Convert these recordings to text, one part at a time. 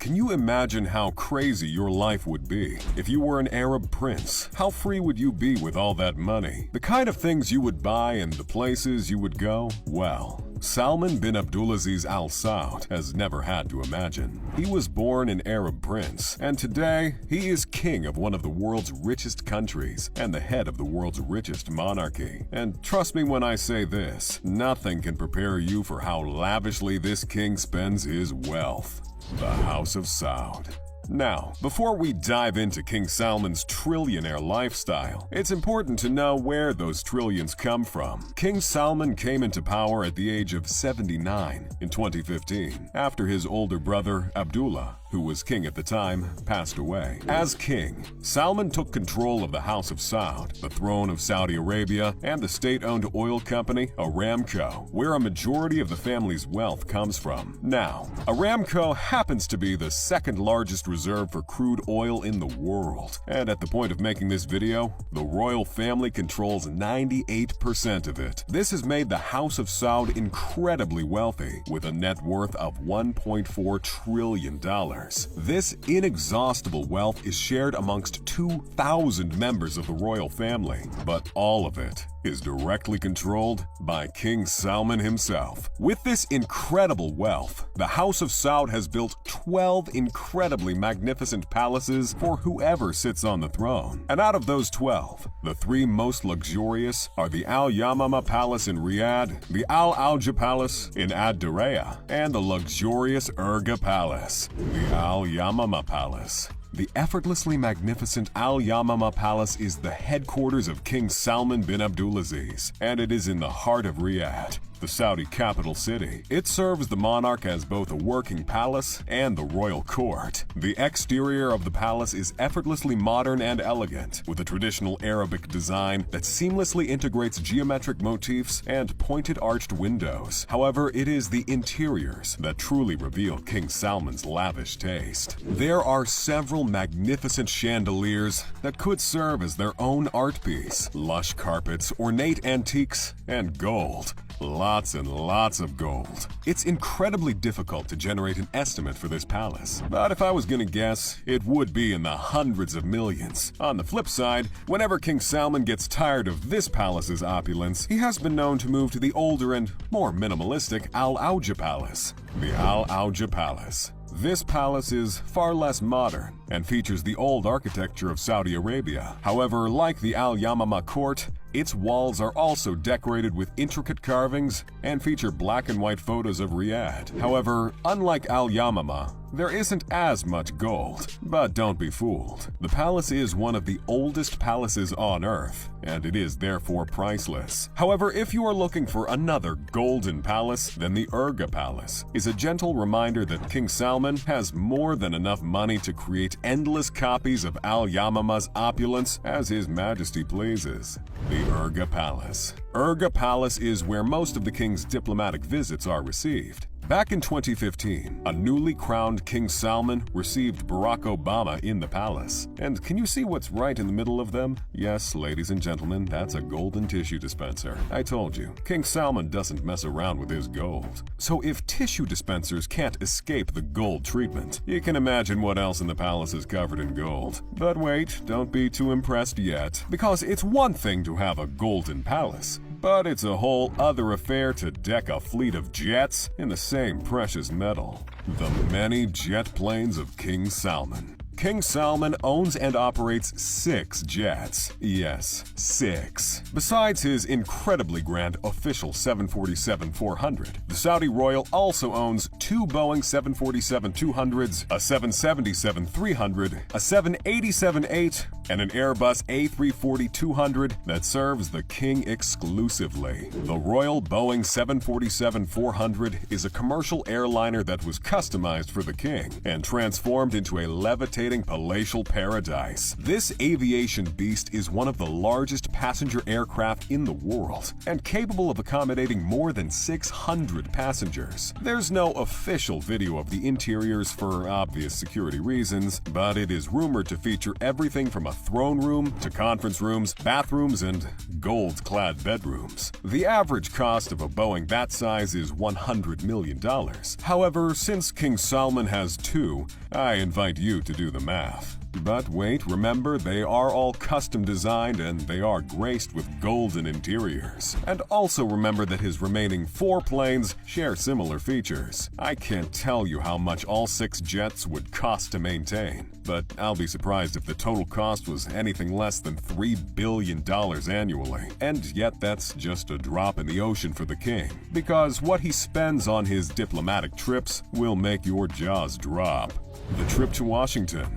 Can you imagine how crazy your life would be if you were an Arab prince? How free would you be with all that money? The kind of things you would buy and the places you would go? Well, Salman bin Abdulaziz Al Saud has never had to imagine. He was born an Arab prince, and today he is king of one of the world's richest countries and the head of the world's richest monarchy. And trust me when I say this, nothing can prepare you for how lavishly this king spends his wealth. The House of Saud. Now, before we dive into King Salman's trillionaire lifestyle, it's important to know where those trillions come from. King Salman came into power at the age of 79 in 2015, after his older brother Abdullah, who was king at the time, passed away. As king, Salman took control of the House of Saud, the throne of Saudi Arabia, and the state-owned oil company Aramco, where a majority of the family's wealth comes from. Now, Aramco happens to be the second largest reserve for crude oil in the world, and at the point of making this video, the royal family controls 98% of it. This has made the House of Saud incredibly wealthy, with a net worth of $1.4 trillion. This inexhaustible wealth is shared amongst 2,000 members of the royal family, but all of it is directly controlled by King Salman himself. With this incredible wealth, the House of Saud has built 12 incredibly magnificent palaces for whoever sits on the throne. And out of those 12, the three most luxurious are the Al Yamama Palace in Riyadh, the Al Auja Palace in Ad Diriyah, and the luxurious Urga Palace, the Al Yamama Palace. The effortlessly magnificent Al Yamama Palace is the headquarters of King Salman bin Abdulaziz, and it is in the heart of Riyadh, the Saudi capital city. It serves the monarch as both a working palace and the royal court. The exterior of the palace is effortlessly modern and elegant, with a traditional Arabic design that seamlessly integrates geometric motifs and pointed arched windows. However, it is the interiors that truly reveal King Salman's lavish taste. There are several magnificent chandeliers that could serve as their own art piece, lush carpets, ornate antiques, and gold. Lots and lots of gold. It's incredibly difficult to generate an estimate for this palace, but if I was gonna guess, it would be in the hundreds of millions. On the flip side, whenever King Salman gets tired of this palace's opulence, he has been known to move to the older and more minimalistic Al Auja Palace. The Al Auja Palace. This palace is far less modern and features the old architecture of Saudi Arabia. However, like the Al Yamama court, its walls are also decorated with intricate carvings and feature black and white photos of Riyadh. However, unlike Al Yamama, there isn't as much gold. But don't be fooled. The palace is one of the oldest palaces on Earth, and it is therefore priceless. However, if you are looking for another golden palace, then the Urga Palace is a gentle reminder that King Salman has more than enough money to create endless copies of Al Yamama's opulence as His Majesty pleases. The Urga Palace. Urga Palace is where most of the king's diplomatic visits are received. Back in 2015, a newly crowned King Salman received Barack Obama in the palace. And can you see what's right in the middle of them? Yes, ladies and gentlemen, that's a golden tissue dispenser. I told you, King Salman doesn't mess around with his gold. So if tissue dispensers can't escape the gold treatment, you can imagine what else in the palace is covered in gold. But wait, don't be too impressed yet, because it's one thing to have a golden palace, but it's a whole other affair to deck a fleet of jets in the same precious metal. The many jet planes of King Salman. King Salman owns and operates 6 jets. Yes, 6. Besides his incredibly grand official 747-400, the Saudi royal also owns 2 Boeing 747-200s, a 777-300, a 787-8, and an Airbus A340-200 that serves the king exclusively. The Royal Boeing 747-400 is a commercial airliner that was customized for the king and transformed into a levitating captivating palatial paradise. This aviation beast is one of the largest passenger aircraft in the world and capable of accommodating more than 600 passengers. There's no official video of the interiors for obvious security reasons, but it is rumored to feature everything from a throne room to conference rooms, bathrooms, and gold-clad bedrooms. The average cost of a Boeing that size is $100 million. However, since King Salman has two, I invite you to do the math. But wait, remember, they are all custom designed and they are graced with golden interiors. And also remember that his remaining 4 planes share similar features. I can't tell you how much all 6 jets would cost to maintain, but I'll be surprised if the total cost was anything less than $3 billion annually. And yet that's just a drop in the ocean for the king, because what he spends on his diplomatic trips will make your jaws drop. The trip to Washington.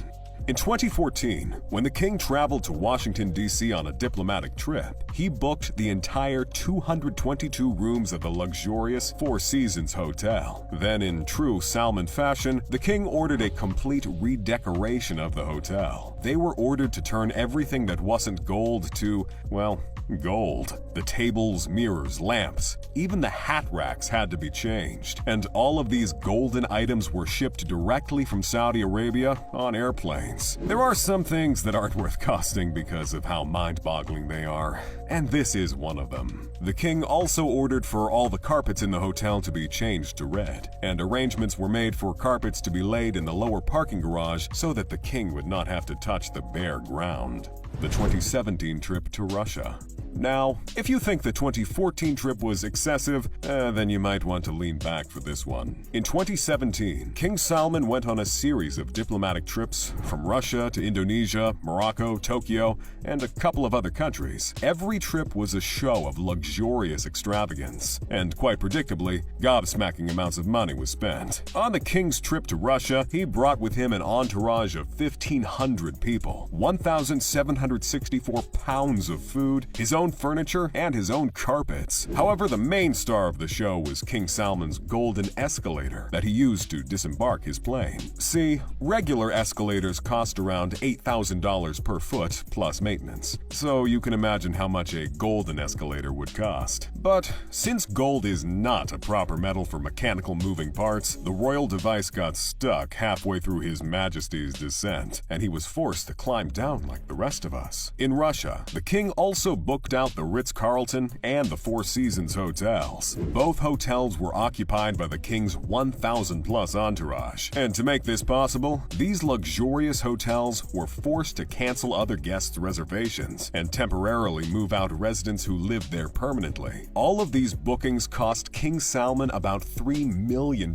In 2014, when the king traveled to Washington, D.C. on a diplomatic trip, he booked the entire 222 rooms of the luxurious Four Seasons Hotel. Then, in true Salman fashion, the king ordered a complete redecoration of the hotel. They were ordered to turn everything that wasn't gold to, well, gold. The tables, mirrors, lamps, even the hat racks had to be changed. And all of these golden items were shipped directly from Saudi Arabia on airplanes. There are some things that aren't worth costing because of how mind-boggling they are, and this is one of them. The king also ordered for all the carpets in the hotel to be changed to red, and arrangements were made for carpets to be laid in the lower parking garage so that the king would not have to touch the bare ground. The 2017 trip to Russia. Now, if you think the 2014 trip was excessive, then you might want to lean back for this one. In 2017, King Salman went on a series of diplomatic trips from Russia to Indonesia, Morocco, Tokyo, and a couple of other countries. Every trip was a show of luxurious extravagance, and quite predictably, gobsmacking amounts of money was spent. On the king's trip to Russia, he brought with him an entourage of 1,500 people, 1,764 pounds of food, his own furniture, and his own carpets. However, the main star of the show was King Salman's golden escalator that he used to disembark his plane. See, regular escalators cost around $8,000 per foot plus maintenance, so you can imagine how much a golden escalator would cost. But since gold is not a proper metal for mechanical moving parts, the royal device got stuck halfway through His Majesty's descent, and he was forced to climb down like the rest of us. In Russia, the king also booked out the Ritz-Carlton and the Four Seasons hotels. Both hotels were occupied by the king's 1,000-plus entourage. And to make this possible, these luxurious hotels were forced to cancel other guests' reservations and temporarily move out residents who lived there permanently. All of these bookings cost King Salman about $3 million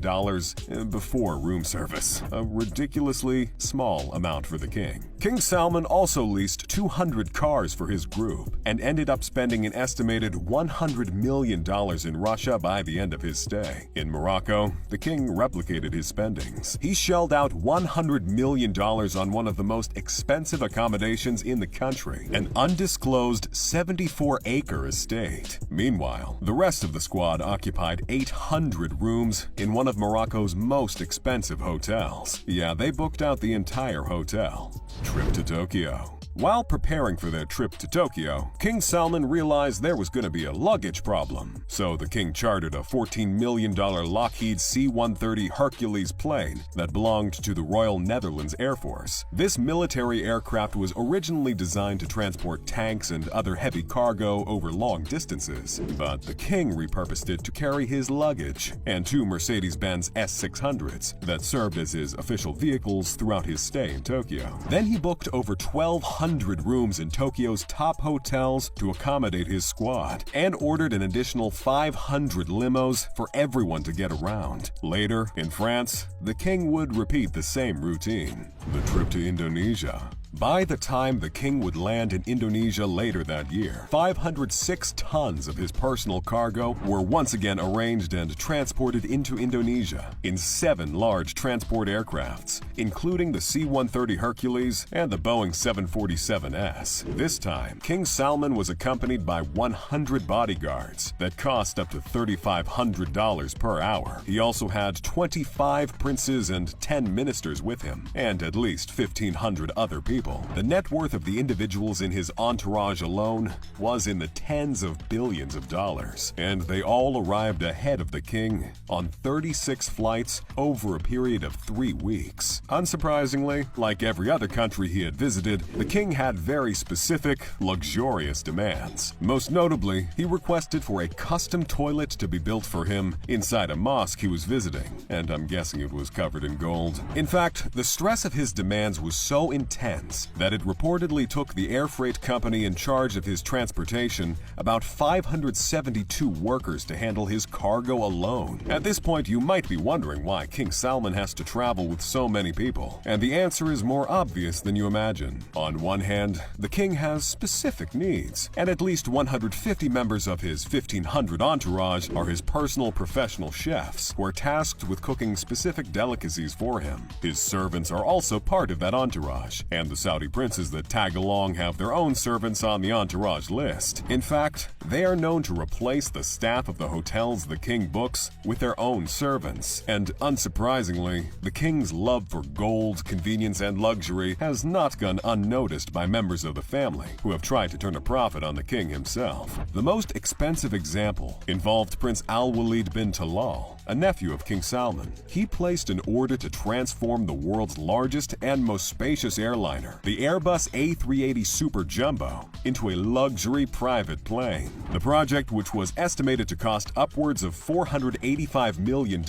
before room service, a ridiculously small amount for the king. King Salman also leased 200 cars for his group and ended up spending an estimated $100 million in Russia by the end of his stay. In Morocco, the king replicated his spendings. He shelled out $100 million on one of the most expensive accommodations in the country, an undisclosed 74-acre estate. Meanwhile, the rest of the squad occupied 800 rooms in one of Morocco's most expensive hotels. Yeah, they booked out the entire hotel. Trip to Tokyo. While preparing for their trip to Tokyo, King Salman realized there was going to be a luggage problem. So the king chartered a $14 million Lockheed C-130 Hercules plane that belonged to the Royal Netherlands Air Force. This military aircraft was originally designed to transport tanks and other heavy cargo over long distances, but the king repurposed it to carry his luggage and 2 Mercedes-Benz S600s that served as his official vehicles throughout his stay in Tokyo. Then he booked over 1,200 rooms in Tokyo's top hotels to accommodate his squad, and ordered an additional 500 limos for everyone to get around. Later, in France, the king would repeat the same routine. The trip to Indonesia. By the time the king would land in Indonesia later that year, 506 tons of his personal cargo were once again arranged and transported into Indonesia in 7 large transport aircrafts, including the C-130 Hercules and the Boeing 747S. This time, King Salman was accompanied by 100 bodyguards that cost up to $3,500 per hour. He also had 25 princes and 10 ministers with him, and at least 1,500 other people. The net worth of the individuals in his entourage alone was in the tens of billions of dollars, and they all arrived ahead of the king on 36 flights over a period of 3 weeks. Unsurprisingly, like every other country he had visited, the king had very specific, luxurious demands. Most notably, he requested for a custom toilet to be built for him inside a mosque he was visiting, and I'm guessing it was covered in gold. In fact, the stress of his demands was so intense that it reportedly took the air freight company in charge of his transportation about 572 workers to handle his cargo alone. At this point, you might be wondering why King Salman has to travel with so many people, and the answer is more obvious than you imagine. On one hand, the king has specific needs, and at least 150 members of his 1,500 entourage are his personal professional chefs who are tasked with cooking specific delicacies for him. His servants are also part of that entourage, and the Saudi princes that tag along have their own servants on the entourage list. In fact, they are known to replace the staff of the hotels the king books with their own servants. And unsurprisingly, the king's love for gold, convenience, and luxury has not gone unnoticed by members of the family who have tried to turn a profit on the king himself. The most expensive example involved Prince Al-Walid bin Talal, a nephew of King Salman. He placed an order to transform the world's largest and most spacious airliner, the Airbus A380 Super Jumbo, into a luxury private plane. The project, which was estimated to cost upwards of $485 million,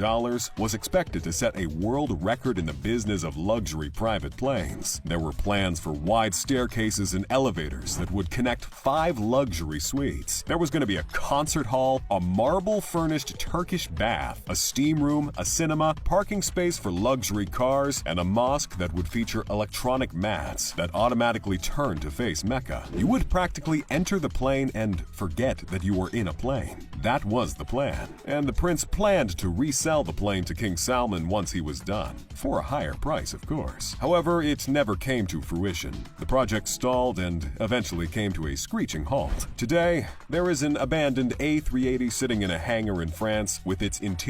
was expected to set a world record in the business of luxury private planes. There were plans for wide staircases and elevators that would connect 5 luxury suites. There was going to be a concert hall, a marble-furnished Turkish bath, a steam room, a cinema, parking space for luxury cars, and a mosque that would feature electronic mats that automatically turn to face Mecca. You would practically enter the plane and forget that you were in a plane. That was the plan, and the prince planned to resell the plane to King Salman once he was done, for a higher price, of course. However, it never came to fruition. The project stalled and eventually came to a screeching halt. Today, there is an abandoned A380 sitting in a hangar in France with its interior